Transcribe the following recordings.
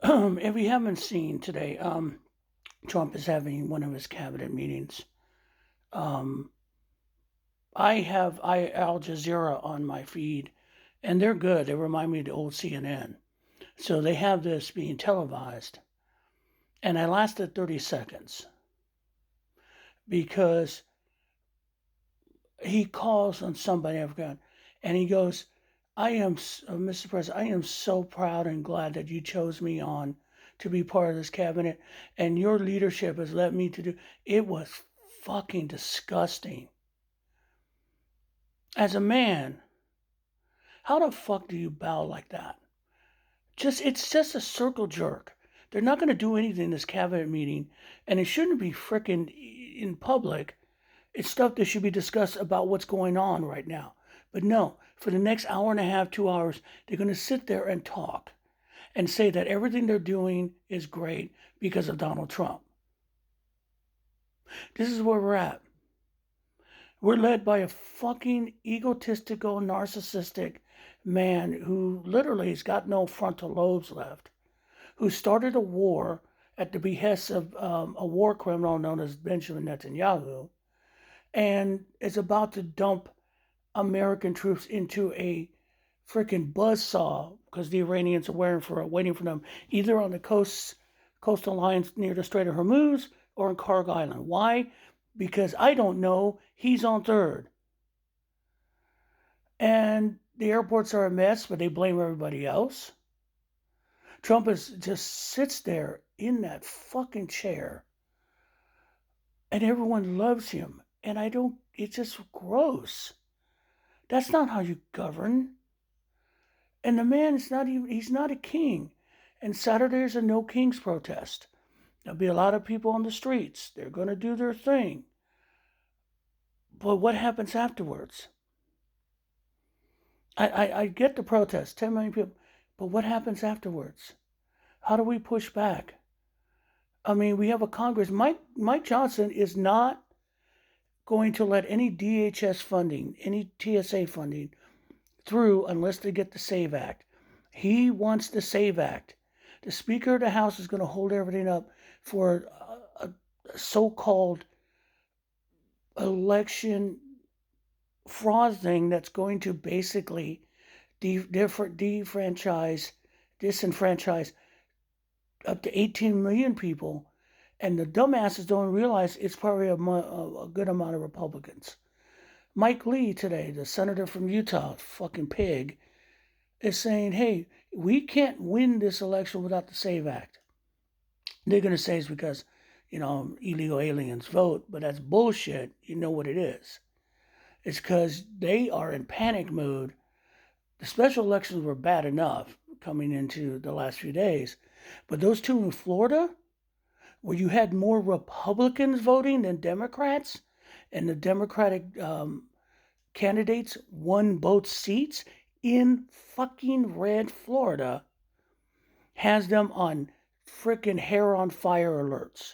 If you haven't seen today, Trump is having one of his cabinet meetings. Um, I have Al Jazeera on my feed, and they're good. They remind me of the old CNN. So they have this being televised, and I lasted 30 seconds because he calls on somebody I've got, and he goes, Mr. President, I am so proud and glad that you chose me on to be part of this cabinet, and your leadership has led me to do. It was fucking disgusting. As a man, how the fuck do you bow like that? It's just a circle jerk. They're not going to do anything in this cabinet meeting, and it shouldn't be frickin' in public. It's stuff that should be discussed about what's going on right now. But no, for the next hour and a half, 2 hours, they're going to sit there and talk and say that everything they're doing is great because of Donald Trump. This is where we're at. We're led by a fucking egotistical, narcissistic man who literally has got no frontal lobes left, who started a war at the behest of a war criminal known as Benjamin Netanyahu, and is about to dump American troops into a freaking buzzsaw because the Iranians are waiting for them either on the coastal lines near the Strait of Hormuz or in Karg Island. Why? Because I don't know. He's on third. And the airports are a mess, but they blame everybody else. Trump just sits there in that fucking chair and everyone loves him. And it's just gross. That's not how you govern. And the man is he's not a king. And Saturday is a no kings protest. There'll be a lot of people on the streets. They're going to do their thing. But what happens afterwards? I get the protest, 10 million people. But what happens afterwards? How do we push back? I mean, we have a Congress. Mike Johnson is not going to let any DHS funding, any TSA funding through unless they get the SAVE Act. He wants the SAVE Act. The Speaker of the House is going to hold everything up for a so-called election fraud thing that's going to basically disenfranchise up to 18 million people. And the dumbasses don't realize it's probably a good amount of Republicans. Mike Lee today, the senator from Utah, fucking pig, is saying, hey, we can't win this election without the SAVE Act. They're going to say it's because, illegal aliens vote, but that's bullshit. You know what it is. It's because they are in panic mode. The special elections were bad enough coming into the last few days, but those two in Florida, where you had more Republicans voting than Democrats, and the Democratic candidates won both seats in fucking red Florida, has them on frickin' hair on fire alerts.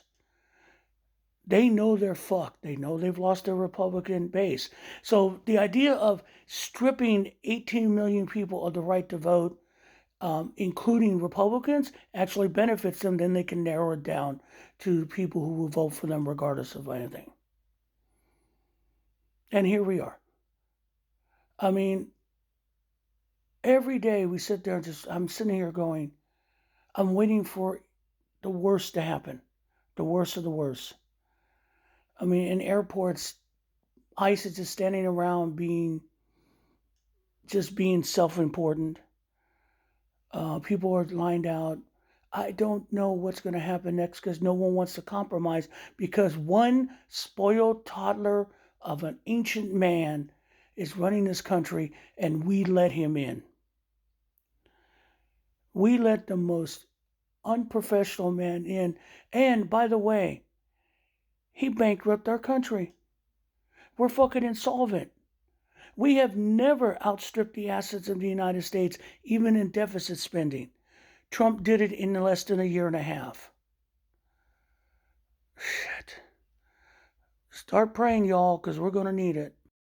They know they're fucked. They know they've lost their Republican base. So the idea of stripping 18 million people of the right to vote, including Republicans, actually benefits them. Then they can narrow it down to people who will vote for them regardless of anything. And here we are. I mean, every day we sit there and I'm sitting here going, I'm waiting for the worst to happen. The worst of the worst. I mean, in airports, ICE is just standing around being self-important. People are lined out. I don't know what's going to happen next because no one wants to compromise because one spoiled toddler of an ancient man is running this country and we let him in. We let the most unprofessional man in. And by the way, he bankrupted our country. We're fucking insolvent. We have never outstripped the assets of the United States, even in deficit spending. Trump did it in less than a year and a half. Shit. Start praying, y'all, because we're going to need it.